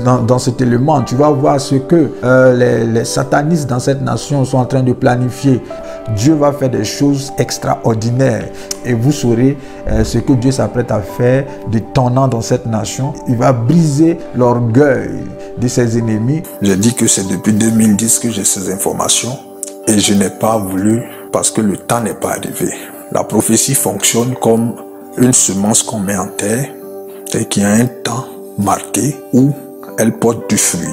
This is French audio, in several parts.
dans cet élément, tu vas voir ce que les satanistes dans cette nation sont en train de planifier. Dieu va faire des choses extraordinaires et vous saurez ce que Dieu s'apprête à faire d'étonnant dans cette nation. Il va briser l'orgueil de ses ennemis. J'ai dit que c'est depuis 2010 que j'ai ces informations et je n'ai pas voulu parce que le temps n'est pas arrivé. La prophétie fonctionne comme une semence qu'on met en terre et qui a un temps marqué où elle porte du fruit.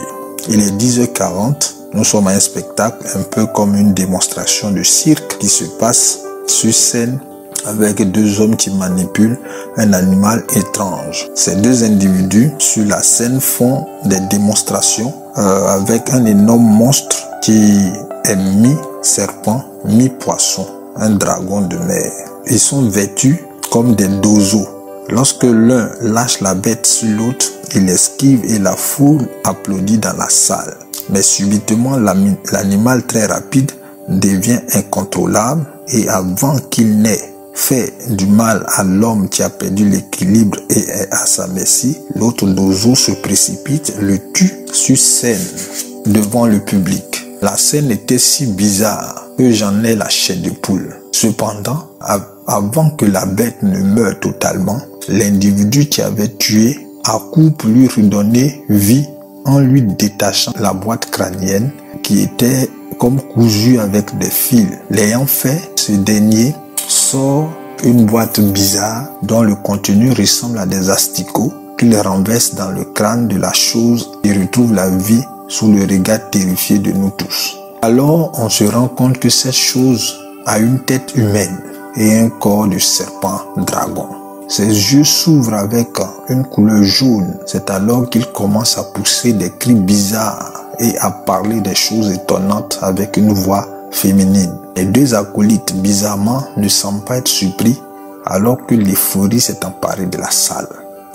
Il est 10h40. Nous sommes à un spectacle un peu comme une démonstration de cirque qui se passe sur scène avec deux hommes qui manipulent un animal étrange. Ces deux individus sur la scène font des démonstrations avec un énorme monstre qui est mi-serpent, mi-poisson, un dragon de mer. Ils sont vêtus comme des dozos. Lorsque l'un lâche la bête sur l'autre, il esquive et la foule applaudit dans la salle. Mais subitement, l'animal très rapide devient incontrôlable et avant qu'il n'ait fait du mal à l'homme qui a perdu l'équilibre et est à sa merci, l'autre dozo se précipite, le tue sur scène devant le public. La scène était si bizarre que j'en ai la chair de poule. Cependant, avant que la bête ne meure totalement, l'individu qui avait tué accourt pour lui redonner vie en lui détachant la boîte crânienne qui était comme cousue avec des fils. L'ayant fait, ce dernier sort une boîte bizarre dont le contenu ressemble à des asticots qu'il renverse dans le crâne de la chose et retrouve la vie sous le regard terrifié de nous tous. Alors on se rend compte que cette chose a une tête humaine et un corps de serpent dragon. Ses yeux s'ouvrent avec une couleur jaune. C'est alors qu'il commence à pousser des cris bizarres et à parler des choses étonnantes avec une voix féminine. Les deux acolytes, bizarrement, ne semblent pas être surpris alors que l'euphorie s'est emparée de la salle.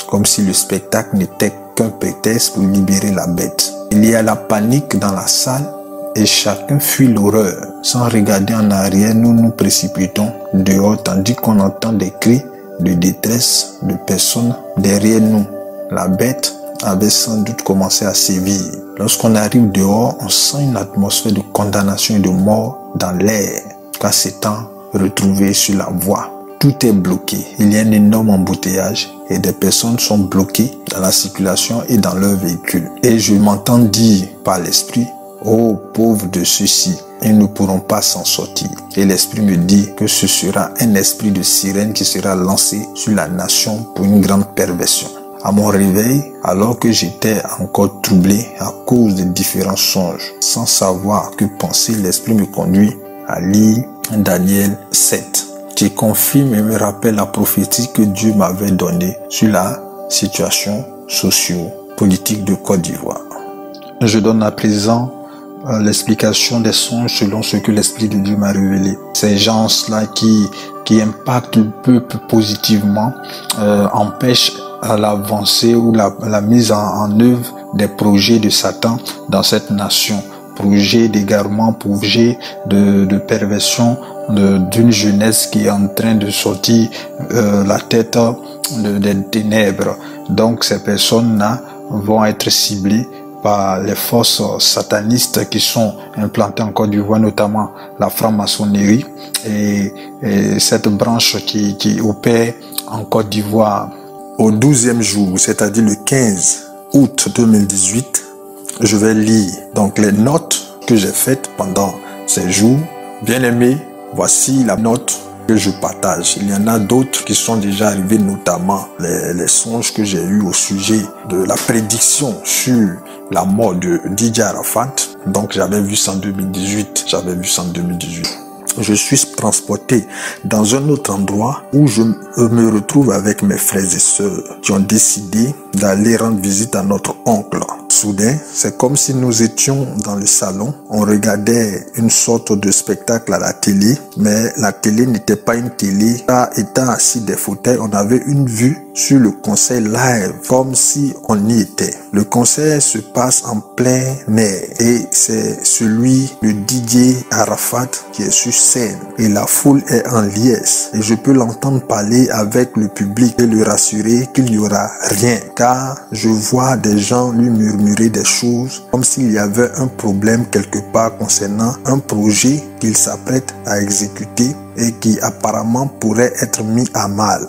Comme si le spectacle n'était qu'un prétexte pour libérer la bête. Il y a la panique dans la salle et chacun fuit l'horreur. Sans regarder en arrière, nous nous précipitons dehors tandis qu'on entend des cris de détresse de personnes derrière nous. La bête avait sans doute commencé à sévir. Lorsqu'on arrive dehors, on sent une atmosphère de condamnation et de mort dans l'air, car s'étant retrouvé sur la voie. Tout est bloqué. Il y a un énorme embouteillage et des personnes sont bloquées dans la circulation et dans leur véhicule. Et je m'entends dire par l'esprit, ô pauvres de ceux-ci, ils ne pourront pas s'en sortir. Et l'esprit me dit que ce sera un esprit de sirène qui sera lancé sur la nation pour une grande perversion. À mon réveil, alors que j'étais encore troublé à cause des différents songes, sans savoir que penser, l'esprit me conduit à lire Daniel 7, qui confirme et me rappelle la prophétie que Dieu m'avait donnée sur la situation socio-politique de Côte d'Ivoire. Je donne à présent l'explication des songes selon ce que l'Esprit de Dieu m'a révélé. Ces gens-là qui impactent le peuple positivement empêchent l'avancée ou la mise en œuvre des projets de Satan dans cette nation. Projets d'égarement, projets de perversion d'une jeunesse qui est en train de sortir la tête des ténèbres. Donc ces personnes-là vont être ciblées par les forces satanistes qui sont implantées en Côte d'Ivoire, notamment la franc-maçonnerie et cette branche qui opère en Côte d'Ivoire. Au 12e jour, c'est-à-dire le 15 août 2018, je vais lire donc les notes que j'ai faites pendant ces jours. Bien-aimés, voici la note que je partage. Il y en a d'autres qui sont déjà arrivés, notamment les songes que j'ai eus au sujet de la prédiction sur la mort de Didier Arafat. Donc j'avais vu ça en 2018. Je suis transporté dans un autre endroit où je me retrouve avec mes frères et sœurs qui ont décidé d'aller rendre visite à notre oncle. Soudain, c'est comme si nous étions dans le salon. On regardait une sorte de spectacle à la télé, mais la télé n'était pas une télé. Là, étant assis des fauteuils, on avait une vue sur le concert live comme si on y était. Le concert se passe en plein air et c'est celui de DJ Arafat qui est sur scène et la foule est en liesse et je peux l'entendre parler avec le public et le rassurer qu'il n'y aura rien car je vois des gens lui murmurer des choses comme s'il y avait un problème quelque part concernant un projet qu'il s'apprête à exécuter et qui apparemment pourrait être mis à mal.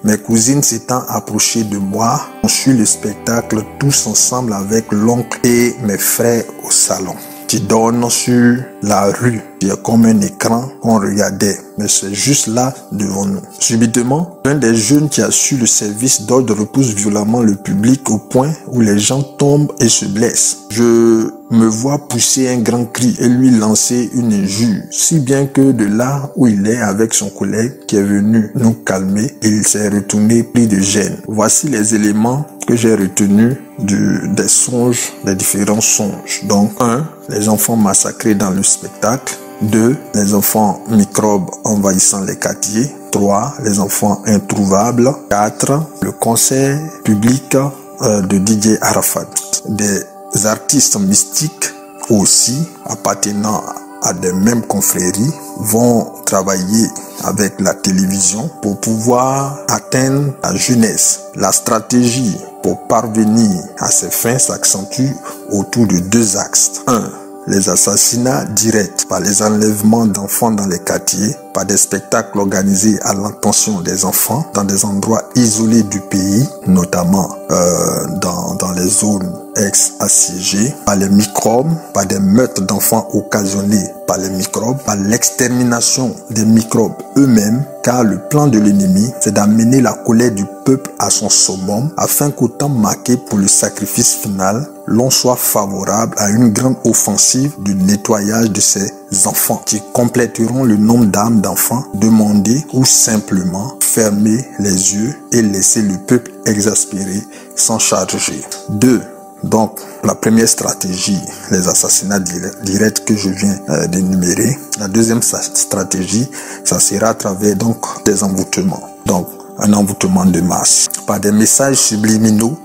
Mes cousines s'étant approchées de moi, on suit le spectacle tous ensemble avec l'oncle et mes frères au salon qui donne sur la rue. Il y a comme un écran qu'on regardait, mais c'est juste là devant nous. Subitement, un des jeunes qui assure le service d'ordre repousse violemment le public au point où les gens tombent et se blessent. Je me vois pousser un grand cri et lui lancer une injure, si bien que de là où il est avec son collègue qui est venu nous calmer, il s'est retourné pris de gêne. Voici les éléments que j'ai retenus des songes, des différents songes. Donc 1, les enfants massacrés dans le spectacle. 2, les enfants microbes envahissant les quartiers. 3, les enfants introuvables. 4, le concert public de DJ Arafat. Des artistes mystiques aussi appartenant à des mêmes confréries vont travailler avec la télévision pour pouvoir atteindre la jeunesse. La stratégie pour parvenir à ces fins s'accentue autour de 2 axes. 1. Les assassinats directs par les enlèvements d'enfants dans les quartiers, par des spectacles organisés à l'intention des enfants dans des endroits isolés du pays, notamment dans les zones ex-assiégées, par les microbes, par des meurtres d'enfants occasionnés par les microbes, par l'extermination des microbes eux-mêmes, car le plan de l'ennemi, c'est d'amener la colère du peuple à son summum, afin qu'au temps marqué pour le sacrifice final, l'on soit favorable à une grande offensive du nettoyage de ces enfants, qui compléteront le nombre d'âmes d'enfants demandés ou simplement fermer les yeux et laisser le peuple exaspéré s'en charger. 2. Donc, la première stratégie, les assassinats directs que je viens d'énumérer. La deuxième stratégie, ça sera à travers donc des envoûtements. Donc, un envoûtement de masse par des messages subliminaux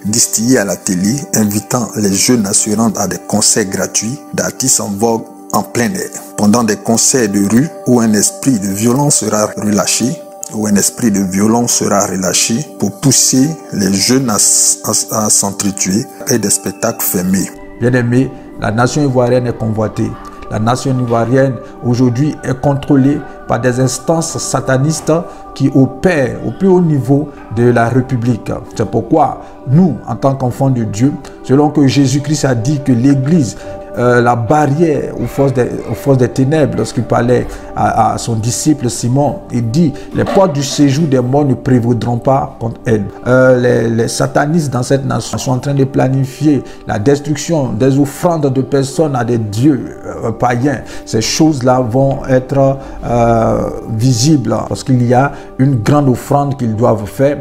distillés à la télé, invitant les jeunes à se rendre à des concerts gratuits d'artistes en vogue en plein air. Pendant des concerts de rue où un esprit de violence sera relâché, pour pousser les jeunes à s'entretuer et des spectacles fermés. Bien aimé, la nation ivoirienne est convoitée. La nation ivoirienne aujourd'hui est contrôlée par des instances satanistes qui opèrent au plus haut niveau de la République. C'est pourquoi nous, en tant qu'enfants de Dieu, selon que Jésus-Christ a dit que l'Église, la barrière aux forces des ténèbres, lorsqu'il parlait à son disciple Simon, il dit les portes du séjour des morts ne prévaudront pas contre elle. Les satanistes dans cette nation sont en train de planifier la destruction des offrandes de personnes à des dieux païens. Ces choses-là vont être visibles parce qu'il y a une grande offrande qu'ils doivent faire.